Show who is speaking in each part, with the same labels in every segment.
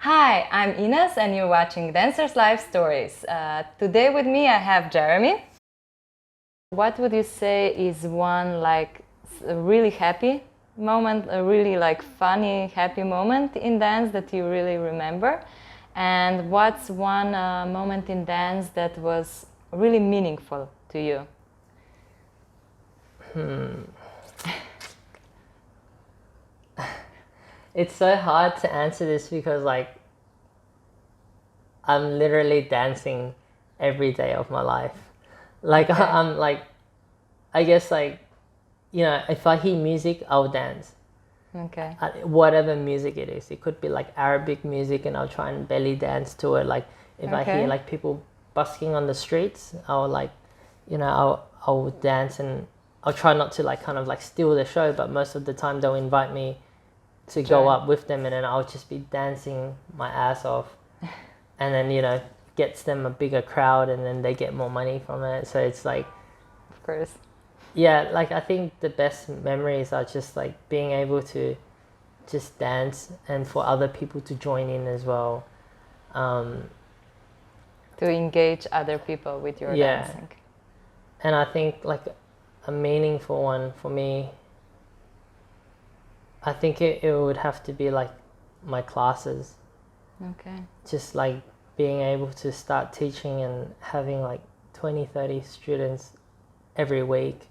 Speaker 1: Hi, I'm Ines and you're watching Dancers Life Stories. Today with me I have Jeremy. What would you say is one really happy moment, a really funny happy moment in dance that you really remember? And what's one moment in dance that was really meaningful to you?
Speaker 2: It's so hard to answer this because I'm literally dancing every day of my life.
Speaker 1: Okay.
Speaker 2: I'm I guess if I hear music, I'll dance.
Speaker 1: Okay.
Speaker 2: Whatever music it is. It could be like Arabic music and I'll try and belly dance to it. Like if I hear
Speaker 1: Okay.
Speaker 2: people busking on the streets, I'll dance, and I'll try not to steal the show, but most of the time they'll invite me to go up with them, and then I'll just be dancing my ass off, and then gets them a bigger crowd, and then they get more money from it. So it's like,
Speaker 1: Of course.
Speaker 2: yeah, I think the best memories are just being able to just dance and for other people to join in as well.
Speaker 1: To engage other people with your dancing.
Speaker 2: And I think a meaningful one for me, I think it would have to be my classes.
Speaker 1: Okay.
Speaker 2: Just being able to start teaching and having 20, 30 students every week,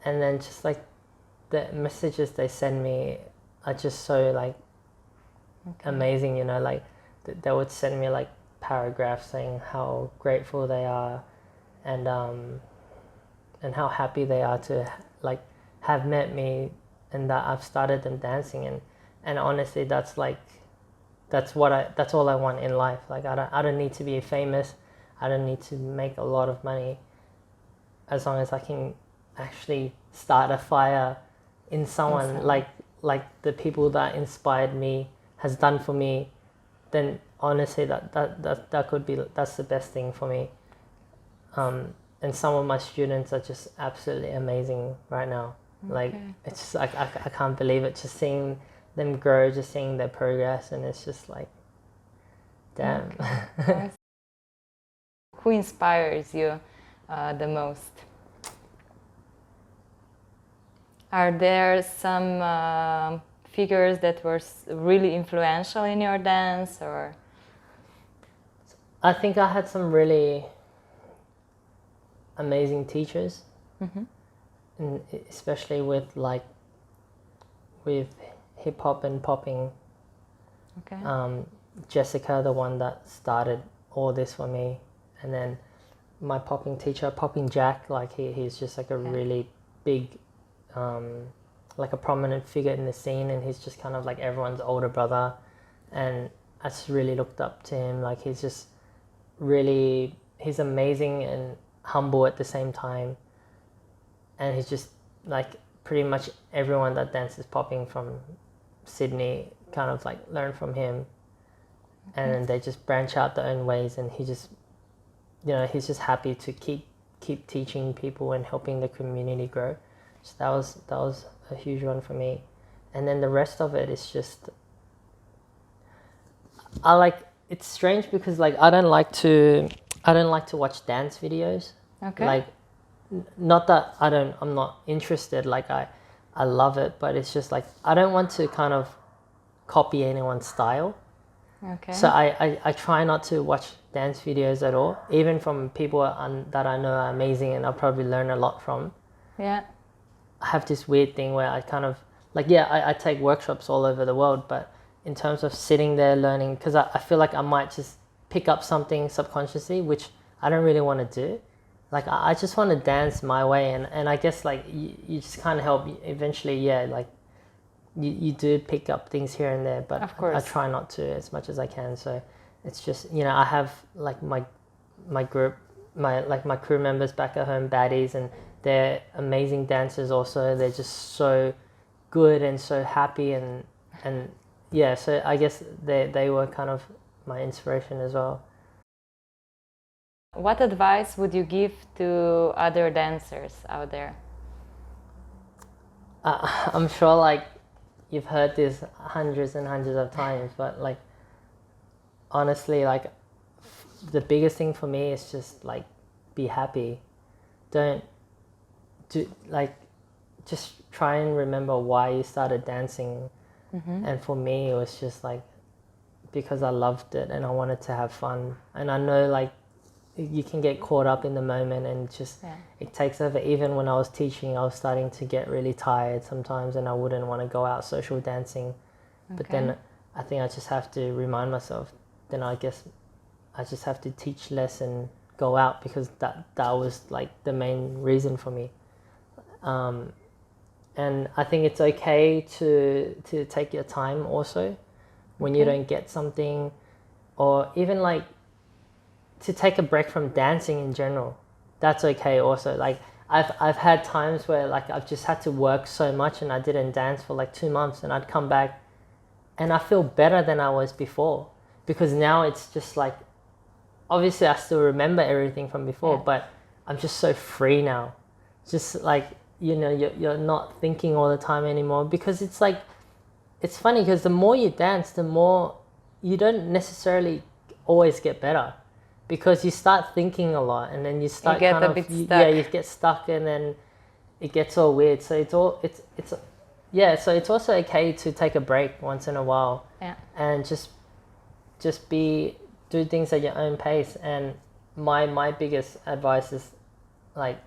Speaker 2: and then just the messages they send me are just so amazing. They would send me paragraphs saying how grateful they are, and how happy they are to have met me, and that I've started them dancing, and honestly that's that's all I want in life. I don't need to be famous. I don't need to make a lot of money. As long as I can actually start a fire in someone, like the people that inspired me has done for me, then honestly that could be, that's the best thing for me. And some of my students are just absolutely amazing right now.
Speaker 1: Okay.
Speaker 2: It's just, I can't believe it, just seeing them grow, just seeing their progress, and it's just damn.
Speaker 1: Okay. Who inspires you the most? Are there some figures that were really influential in your dance, or?
Speaker 2: I think I had some really amazing teachers, and especially with hip hop and popping.
Speaker 1: Okay.
Speaker 2: Jessica, the one that started all this for me, and then my popping teacher, Popping Jack, he's just a really big, a prominent figure in the scene, and he's just kind of everyone's older brother, and I just really looked up to him. He's just really, he's amazing and humble at the same time, and he's just pretty much everyone that dances popping from Sydney kind of learn from him, and then they just branch out their own ways, and he just, he's just happy to keep teaching people and helping the community grow. So that was a huge one for me. And then the rest of it is just, it's strange because I don't like to watch dance videos.
Speaker 1: Okay.
Speaker 2: Not that I'm not interested, I love it, but it's just I don't want to kind of copy anyone's style.
Speaker 1: Okay.
Speaker 2: So I try not to watch dance videos at all, even from people that I know are amazing and I'll probably learn a lot from.
Speaker 1: Yeah.
Speaker 2: I have this weird thing where I kind of I take workshops all over the world, but in terms of sitting there learning, because I feel I might just pick up something subconsciously, which I don't really want to do. I just want to dance my way, and I guess you just can't help eventually. You do pick up things here and there, but
Speaker 1: Of course.
Speaker 2: I try not to as much as I can. So it's just, I have my group, my crew members back at home, baddies, and they're amazing dancers also. They're just so good and so happy, and yeah, so I guess they were kind of my inspiration as well.
Speaker 1: What advice would you give to other dancers out there?
Speaker 2: I'm sure you've heard this hundreds and hundreds of times, but honestly, like the biggest thing for me is just like be happy. Don't do like just try and remember why you started dancing. And for me, it was just like because I loved it and I wanted to have fun. And I know like you can get caught up in the moment and just it takes over. Even when I was teaching, I was starting to get really tired sometimes and I wouldn't want to go out social dancing. But then I think I just have to remind myself, then I guess I just have to teach less and go out, because that was like the main reason for me. And I think it's okay to take your time also when you don't get something, or even like to take a break from dancing in general. That's okay also. Like I've had times where like I've just had to work so much and I didn't dance for like 2 months, and I'd come back and I feel better than I was before, because now it's just like, obviously I still remember everything from before, but I'm just so free now. Just like, you know, you're not thinking all the time anymore, because it's like, it's funny because the more you dance, the more you don't necessarily always get better, because you start thinking a lot and then you start
Speaker 1: get
Speaker 2: kind
Speaker 1: a
Speaker 2: of
Speaker 1: bit stuck.
Speaker 2: yeah, you get stuck and then it gets all weird. So so it's also okay to take a break once in a while and just do things at your own pace. And my biggest advice is, like,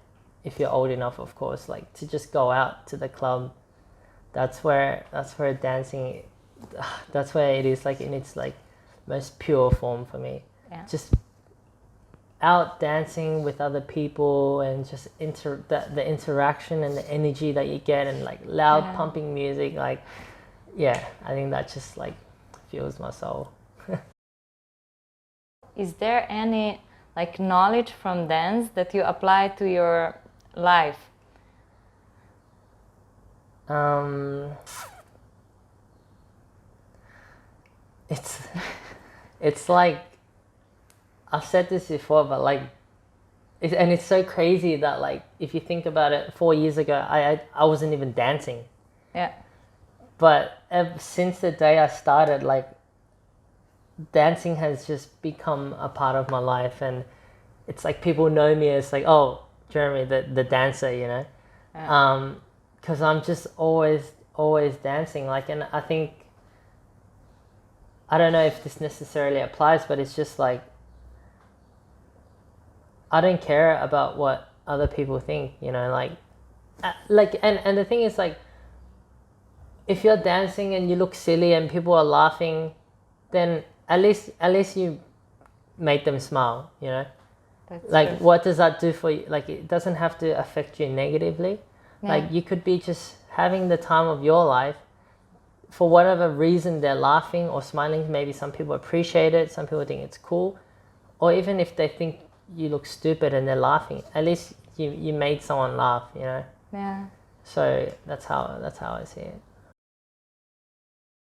Speaker 2: if you're old enough, of course, like to just go out to the club. That's where dancing, that's where it is like in its like most pure form for me. Just out dancing with other people and just the interaction and the energy that you get, and like loud pumping music, like I think that just like fuels my soul.
Speaker 1: Is there any like knowledge from dance that you apply to your life?
Speaker 2: It's like, I've said this before, but like, it's so crazy that like if you think about it, 4 years ago I wasn't even dancing. But since the day I started, like, dancing has just become a part of my life, and it's like people know me as like, oh, Jeremy, the dancer, you know. Because I'm just always dancing, like, and I think, I don't know if this necessarily applies, but it's just like, I don't care about what other people think, you know, like and the thing is, like, if you're dancing and you look silly and people are laughing, then at least you make them smile, you know.
Speaker 1: That's
Speaker 2: like
Speaker 1: true.
Speaker 2: What does that do for you? Like, it doesn't have to affect you negatively. Like, you could be just having the time of your life. For whatever reason they're laughing or smiling, maybe some people appreciate it, some people think it's cool, or even if they think you look stupid and they're laughing, at least you made someone laugh, you know. So that's how I see it.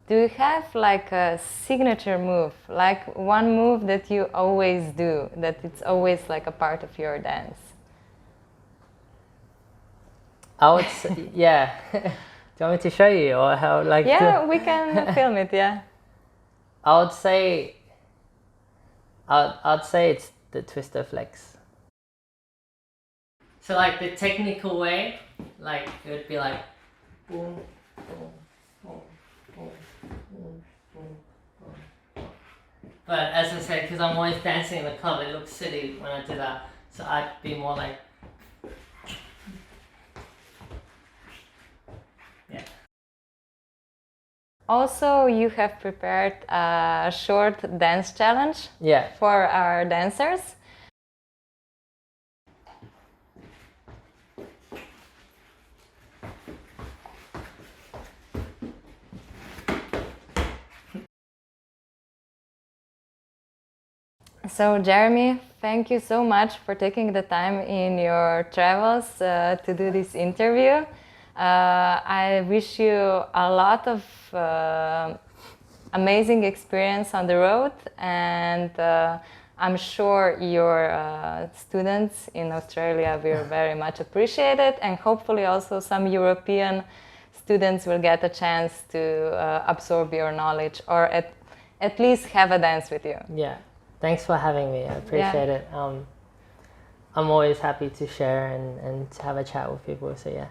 Speaker 1: Do you have like a signature move, like one move that you always do, that it's always like a part of your dance?
Speaker 2: I would say, yeah. Do you want me to show you, or how, like?
Speaker 1: We can film it.
Speaker 2: I would say, I'd say it's the twister flex. So like the technical way, like it would be like boom, boom, boom, boom, boom, boom, boom. But as I said, because I'm always dancing in the club, it looks silly when I do that. So I'd be more like,
Speaker 1: Also, you have prepared a short dance challenge for our dancers. So, Jeremy, thank you so much for taking the time in your travels to do this interview. I wish you a lot of amazing experience on the road, and I'm sure your students in Australia will very much appreciate it, and hopefully also some European students will get a chance to absorb your knowledge, or at at least have a dance with you.
Speaker 2: Yeah. Thanks for having me. I appreciate it. I'm always happy to share and to have a chat with people. So yeah.